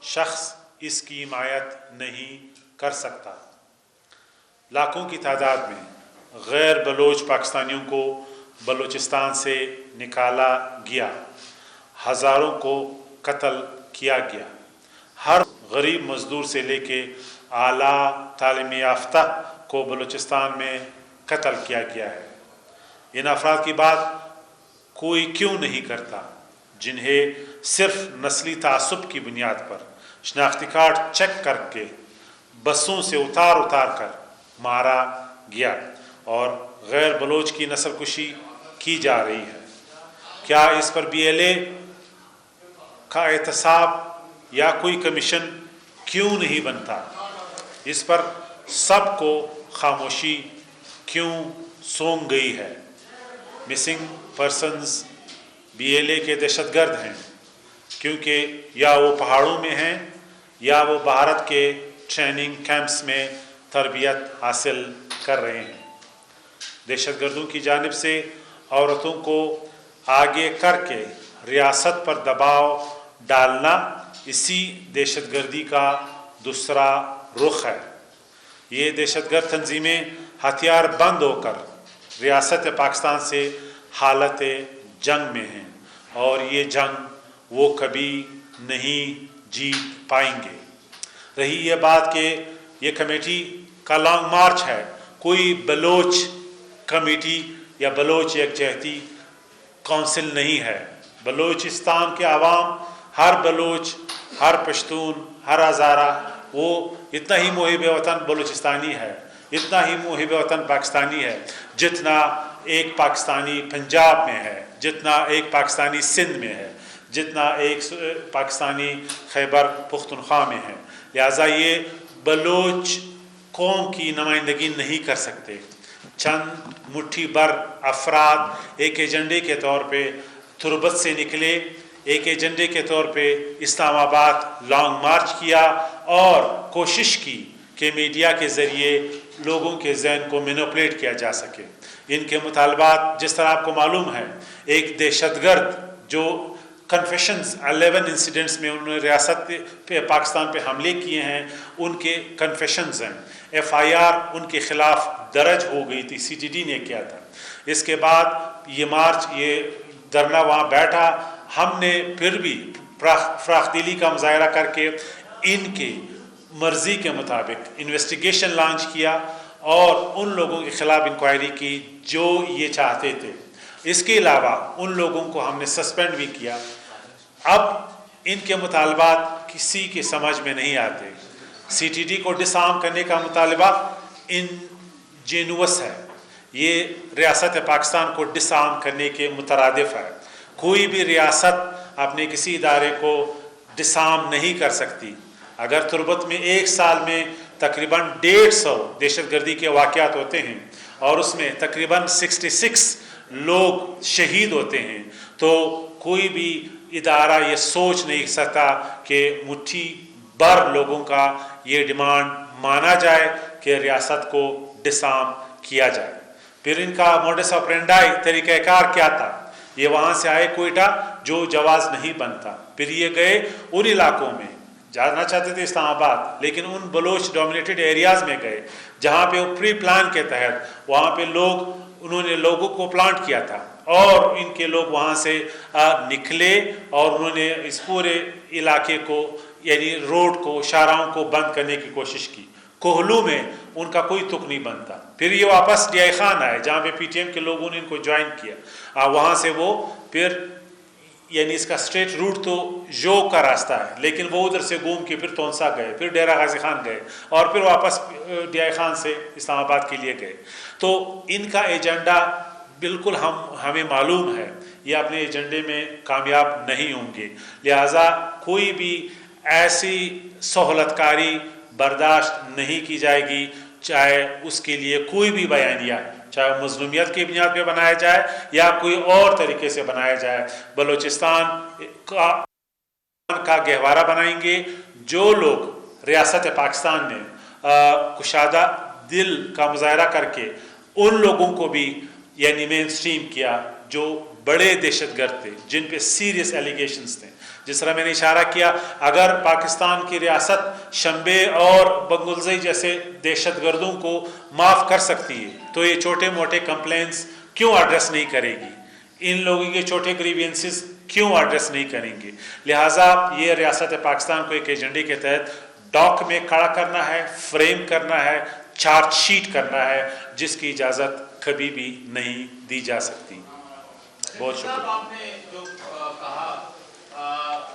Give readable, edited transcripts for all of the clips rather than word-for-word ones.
شخص اس کی حمایت نہیں کر سکتا۔ لاکھوں کی تعداد میں غیر بلوچ پاکستانیوں کو بلوچستان سے نکالا گیا، ہزاروں کو قتل کیا گیا، ہر غریب مزدور سے لے کے اعلیٰ تعلیم یافتہ کو بلوچستان میں قتل کیا گیا ہے۔ ان افراد کی بات کوئی کیوں نہیں کرتا جنہیں صرف نسلی تعصب کی بنیاد پر شناختی کارڈ چیک کر کے بسوں سے اتار کر مارا گیا اور غیر بلوچ کی نسل کشی کی جا رہی ہے؟ کیا اس پر BLA کا احتساب یا کوئی کمیشن کیوں نہیں بنتا؟ اس پر سب کو خاموشی کیوں سونگ گئی ہے؟ مسنگ پرسنز BLA کے دہشت گرد ہیں کیونکہ یا وہ پہاڑوں میں ہیں یا وہ بھارت کے ٹریننگ کیمپس میں تربیت حاصل کر رہے ہیں۔ دہشت گردوں کی جانب سے عورتوں کو آگے کر کے ریاست پر دباؤ ڈالنا اسی دہشت گردی کا دوسرا رخ ہے۔ یہ دہشت گرد تنظیمیں ہتھیار بند ہو کر ریاست پاکستان سے حالت جنگ میں ہیں اور یہ جنگ وہ کبھی نہیں جیت پائیں گے۔ رہی یہ بات کہ یہ کمیٹی کا لانگ مارچ ہے، کوئی بلوچ کمیٹی یا بلوچ یکجہتی کونسل نہیں ہے۔ بلوچستان کے عوام، ہر بلوچ، ہر پشتون، ہر ہزارہ، وہ اتنا ہی محب وطن بلوچستانی ہے، اتنا ہی محب وطن پاکستانی ہے جتنا ایک پاکستانی پنجاب میں ہے، جتنا ایک پاکستانی سندھ میں ہے، جتنا ایک پاکستانی خیبر پختونخوا میں ہے۔ لہٰذا یہ بلوچ قوم کی نمائندگی نہیں کر سکتے۔ چند مٹھی بھر افراد ایک ایجنڈے کے طور پہ تربت سے نکلے، ایک ایجنڈے کے طور پہ اسلام آباد لانگ مارچ کیا اور کوشش کی کہ میڈیا کے ذریعے لوگوں کے ذہن کو مینوپولیٹ کیا جا سکے۔ ان کے مطالبات جس طرح آپ کو معلوم ہے، ایک دہشت گرد جو کنفیشنز 11 انسیڈنٹس میں انہوں نے ریاست پہ پاکستان پہ حملے کیے ہیں، ان کے کنفیشنز ہیں۔ FIR ان کے خلاف درج ہو گئی تھی، CTD نے کیا تھا۔ اس کے بعد یہ مارچ، یہ دھرنا وہاں بیٹھا، ہم نے پھر بھی فراخ دلی کا مظاہرہ کر کے ان کی مرضی کے مطابق انویسٹیگیشن لانچ کیا اور ان لوگوں کے خلاف انکوائری کی جو یہ چاہتے تھے۔ اس کے علاوہ ان لوگوں کو ہم نے سسپینڈ بھی کیا۔ اب ان کے مطالبات کسی کے سمجھ میں نہیں آتے۔ CTD کو ڈس آرم کرنے کا مطالبہ انجینوس ہے، یہ ریاست پاکستان کو ڈس آرم کرنے کے مترادف ہے۔ کوئی بھی ریاست اپنے کسی ادارے کو ڈس آرم نہیں کر سکتی۔ اگر تربت میں ایک سال میں تقریباً 150 دہشت گردی کے واقعات ہوتے ہیں اور اس میں تقریباً 66 لوگ شہید ہوتے ہیں، تو کوئی بھی ادارہ یہ سوچ نہیں سکتا کہ مٹھی بھر لوگوں کا یہ ڈیمانڈ مانا جائے کہ ریاست کو ڈس آرم کیا جائے۔ پھر ان کا موڈس آپرینڈائی، طریقہ کار کیا تھا؟ یہ وہاں سے آئے کوئٹہ جو جواز نہیں بنتا، پھر یہ گئے ان علاقوں میں، جانا چاہتے تھے اسلام آباد لیکن ان بلوچ ڈومینیٹڈ ایریاز میں گئے جہاں پہ وہ پری پلان کے تحت وہاں پہ انہوں نے لوگوں کو پلانٹ کیا تھا اور ان کے لوگ وہاں سے نکلے اور انہوں نے اس پورے علاقے کو، یعنی روڈ کو، شاہراہوں کو بند کرنے کی کوشش کی۔ کوہلو میں ان کا کوئی تک نہیں بنتا۔ پھر یہ واپس DI خان آئے جہاں پہ PTM کے لوگوں نے ان کو جوائن کیا، وہاں سے وہ پھر، یعنی اس کا اسٹریٹ روٹ تو جو کا راستہ ہے لیکن وہ ادھر سے گھوم کے پھر تونسا گئے، پھر ڈیرہ غازی خان گئے اور پھر واپس DI خان سے اسلام آباد کے لیے گئے۔ تو ان کا ایجنڈا بالکل ہمیں معلوم ہے، یہ اپنے ایجنڈے میں کامیاب نہیں ہوں گے۔ لہٰذا کوئی بھی ایسی سہولت کاری برداشت نہیں کی جائے گی، چاہے اس کے لیے کوئی بھی بیانیہ، چاہے مظلومیت کی بنیاد پہ بنایا جائے یا کوئی اور طریقے سے بنایا جائے۔ بلوچستان کا گہوارہ بنائیں گے جو لوگ ریاست پاکستان میں کشادہ دل کا مظاہرہ کر کے ان لوگوں کو بھی یعنی مین سٹریم کیا جو بڑے دہشت گرد تھے، جن پہ سیریس ایلیگیشنز تھے، جس طرح میں نے اشارہ کیا اگر پاکستان کی ریاست شنبے اور بنگلزئی جیسے دہشت گردوں کو معاف کر سکتی ہے تو یہ چھوٹے موٹے کمپلینس کیوں ایڈریس نہیں کرے گی؟ ان لوگوں کے چھوٹے گریوینسز کیوں ایڈریس نہیں کریں گے؟ لہٰذا یہ ریاست پاکستان کو ایک ایجنڈے کے تحت ڈاک میں کھڑا کرنا ہے، فریم کرنا ہے، چارج شیٹ کرنا ہے، جس کی اجازت کبھی بھی نہیں دی جا سکتی۔ بہت شکریہ۔ آپ نے جو کہا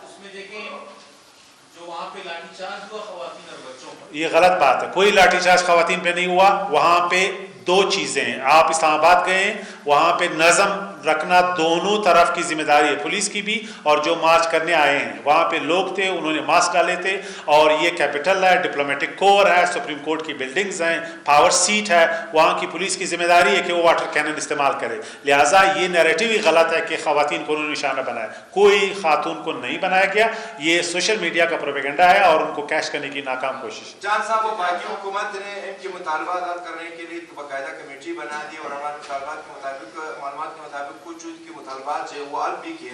اس میں دیکھیں جو وہاں پہ لاٹھی چارج ہوا خواتین اور بچوں پر، یہ غلط بات ہے، کوئی لاٹھی چارج خواتین پہ نہیں ہوا۔ وہاں پہ دو چیزیں ہیں، آپ اسلام آباد گئے ہیں، وہاں پہ نظم رکھنا دونوں طرف کی ذمہ داری ہے، پولیس کی بھی اور جو مارچ کرنے آئے ہیں۔ وہاں پہ لوگ تھے، انہوں نے ماسک ڈالے تھے، اور یہ کیپٹل ہے، ڈپلومیٹک کور ہے، سپریم کورٹ کی بلڈنگز ہیں، پاور سیٹ ہے، وہاں کی پولیس کی ذمہ داری ہے کہ وہ واٹر کینن استعمال کرے۔ لہٰذا یہ نیریٹو ہی غلط ہے کہ خواتین کو انہوں نے نشانہ بنایا، کوئی خاتون کو نہیں بنایا گیا، یہ سوشل میڈیا کا پروپیگنڈا ہے اور ان کو کیش کرنے کی ناکام کوشش ہے۔ جان صاحب، باقی حکومت نے ان کے مطالبات حل کرنے کے لیے باقاعدہ کمیٹی بنا دی اور ہمارے مطالبات کے مطابق کچھ جو کے مطالبات جو وہ حل بھی کیے،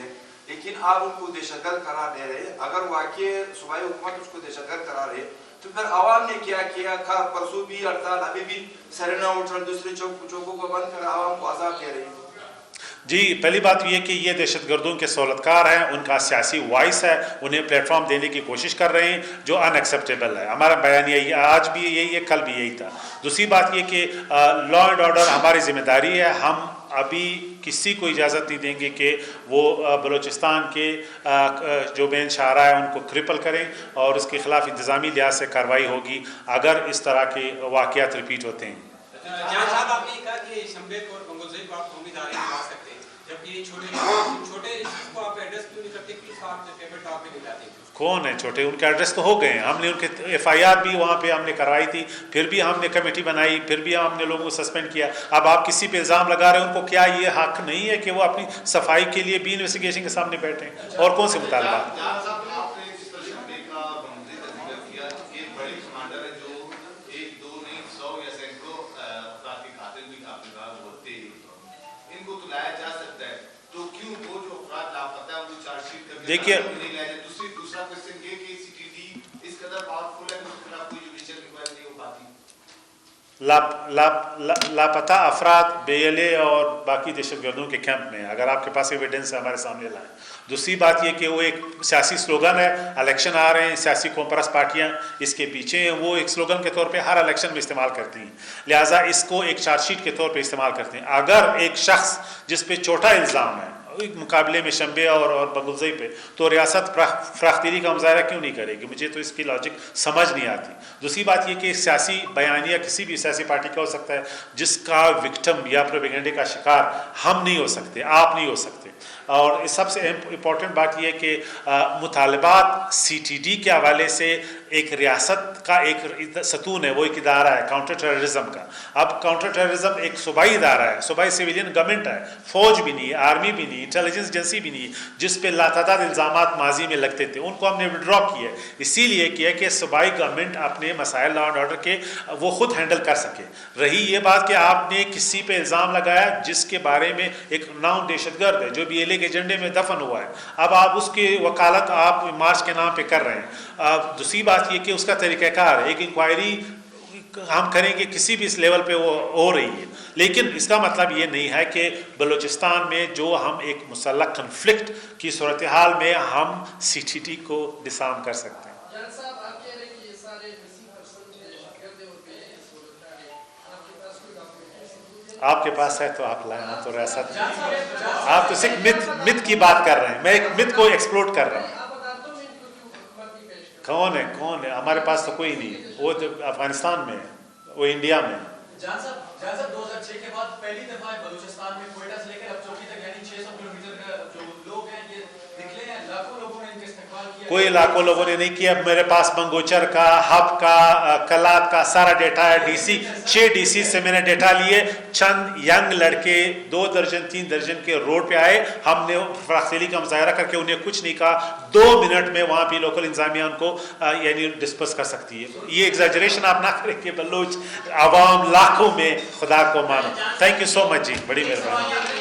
لیکن آپ ان کو دہشت گرد قرار دے رہے۔ اگر واقعی صوبائی حکومت اس کو دہشت گرد قرار دے تو پھر عوام نے کیا کیا؟ پرسوں بھی ہڑتال، ابھی بھی سرینا ہوٹل دوسرے چوکوں کو بند کر عوام کو عذاب دے رہی ہے۔ جی، پہلی بات یہ کہ یہ دہشت گردوں کے سہولتکار ہیں، ان کا سیاسی وائس ہے، انہیں پلیٹ فارم دینے کی کوشش کر رہے ہیں جو ان ایکسیپٹیبل ہے۔ ہمارا بیان یہی آج بھی یہی ہے، کل بھی یہی تھا۔ دوسری بات یہ کہ لا اینڈ آرڈر ہماری ذمہ داری ہے، ہم ابھی کسی کو اجازت نہیں دیں گے کہ وہ بلوچستان کے جو بین شاہراہ ہیں ان کو کرپل کریں، اور اس کے خلاف انتظامی لحاظ سے کارروائی ہوگی اگر اس طرح کے واقعات ریپیٹ ہوتے ہیں۔ جہاں صاحب آپ نے کہا کہ شنبے کو اور بنگلزئی کو آپ قومی ادارے نہیں لا سکتے، جب یہ چھوٹے ایشوز کو آپ ایڈریس کیوں نہیں کرتے؟ کیوں آپ ٹیبل ٹاپ پہ نہیں لاتے؟ کون ہے چھوٹے؟ ان کے ایڈریس تو ہو گئے ہیں، ہم نے ان کے ایف آئی آر بھی وہاں پہ ہم نے کروائی تھی، پھر بھی ہم نے کمیٹی بنائی، پھر بھی ہم نے لوگوں کو سسپینڈ کیا۔ اب آپ کسی پہ الزام لگا رہے ہیں، ان کو کیا یہ حق نہیں ہے کہ وہ اپنی صفائی کے لیے بھی انویسٹیگیشن کے سامنے بیٹھیں؟ اور کون سے مطالبات؟ دیکھیے، لاپتہ افراد بے ایل اے اور باقی دہشت گردوں کے کیمپ میں، اگر آپ کے پاس ایویڈنس ہے ہمارے سامنے لائیں۔ دوسری بات یہ کہ وہ ایک سیاسی سلوگن ہے، الیکشن آ رہے ہیں، سیاسی کمپرس پارٹیاں اس کے پیچھے ہیں، وہ ایک سلوگن کے طور پہ ہر الیکشن میں استعمال کرتی ہیں، لہٰذا اس کو ایک چارج شیٹ کے طور پہ استعمال کرتے ہیں۔ اگر ایک شخص جس پہ چھوٹا الزام ہے مقابلے میں شنبے اور بنگلزئی پہ، تو ریاست فراختیری کا مظاہرہ کیوں نہیں کرے گی؟ مجھے تو اس کی لاجک سمجھ نہیں آتی۔ دوسری بات یہ کہ سیاسی بیانیہ کسی بھی سیاسی پارٹی کا ہو سکتا ہے، جس کا وکٹم یا پروپیگنڈے کا شکار ہم نہیں ہو سکتے، آپ نہیں ہو سکتے۔ اور سب سے امپورٹنٹ بات یہ ہے کہ مطالبات سی ٹی ڈی کے حوالے سے ایک ریاست کا ایک ستون ہے، وہ ایک ادارہ ہے کاؤنٹر ٹیررزم کا۔ اب کاؤنٹر ٹیررزم ایک صوبائی ادارہ ہے، صوبائی سویلین گورنمنٹ ہے، فوج بھی نہیں ہے، آرمی بھی نہیں، انٹیلیجنس ایجنسی بھی نہیں، جس پہ لاتعداد الزامات ماضی میں لگتے تھے، ان کو ہم نے وڈرا کیا ہے، اسی لیے کیا کہ صوبائی گورنمنٹ اپنے مسائل لا اینڈ آرڈر کے وہ خود ہینڈل کر سکے۔ رہی یہ بات کہ آپ نے کسی پہ الزام لگایا جس کے بارے میں ایک ناؤن دہشت گرد ہے جو بی ایل اے کے ایجنڈے میں دفن ہوا ہے، اب آپ اس کی وکالت آپ مارچ کے نام پہ کر رہے ہیں۔ دوسری بات یہ کہ اس کا طریقہ کار ہے، ایک انکوائری ہم کریں گے کسی بھی اس لیول پہ وہ ہو رہی ہے، لیکن اس کا مطلب یہ نہیں ہے کہ بلوچستان میں جو ہم ایک مسلح کنفلکٹ کی صورتحال میں ہم سی ٹی ٹی کو ڈسارم کر سکتے ہیں۔ آپ کے پاس ہے تو آپ لائیں، آپ تو ریاست، آپ تو صرف مت کی بات کر رہے ہیں، میں ایک مت کو ایکسپلورٹ کر رہا ہوں۔ کون ہے؟ ہمارے پاس تو کوئی نہیں، وہ تو افغانستان میں ہے، وہ انڈیا میں ہے۔ جان صاحب 2006 کے بعد پہلی دفعہ بلوچستان میں کوئٹہ سے لے کر اب چوکی تک یعنی 600 کلومیٹر کا جو لوگ ہیں یہ نکلے ہیں، لاکھوں لوگوں نے ان کا استقبال کیا۔ کوئی لاکھوں لوگوں نے نہیں کیا، میرے پاس منگوچر کا، ہب کا، کلات کا سارا ڈیٹا ہے، ڈی سی 6 ڈی سی سے میں نے ڈیٹا لیے، چند ینگ لڑکے 2 درجن 3 درجن کے روڈ پہ آئے، ہم نے فراختیری کا مظاہرہ کر کے انہیں کچھ نہیں کہا، 2 منٹ میں وہاں پہ لوکل انتظامیہ ان کو یعنی ڈسپس کر سکتی ہے۔ یہ ایگزیجریشن آپ نہ کریں کہ بلوچ عوام لاکھوں میں، خدا کو مانو۔ تھینک یو سو مچ جی، بڑی مہربانی۔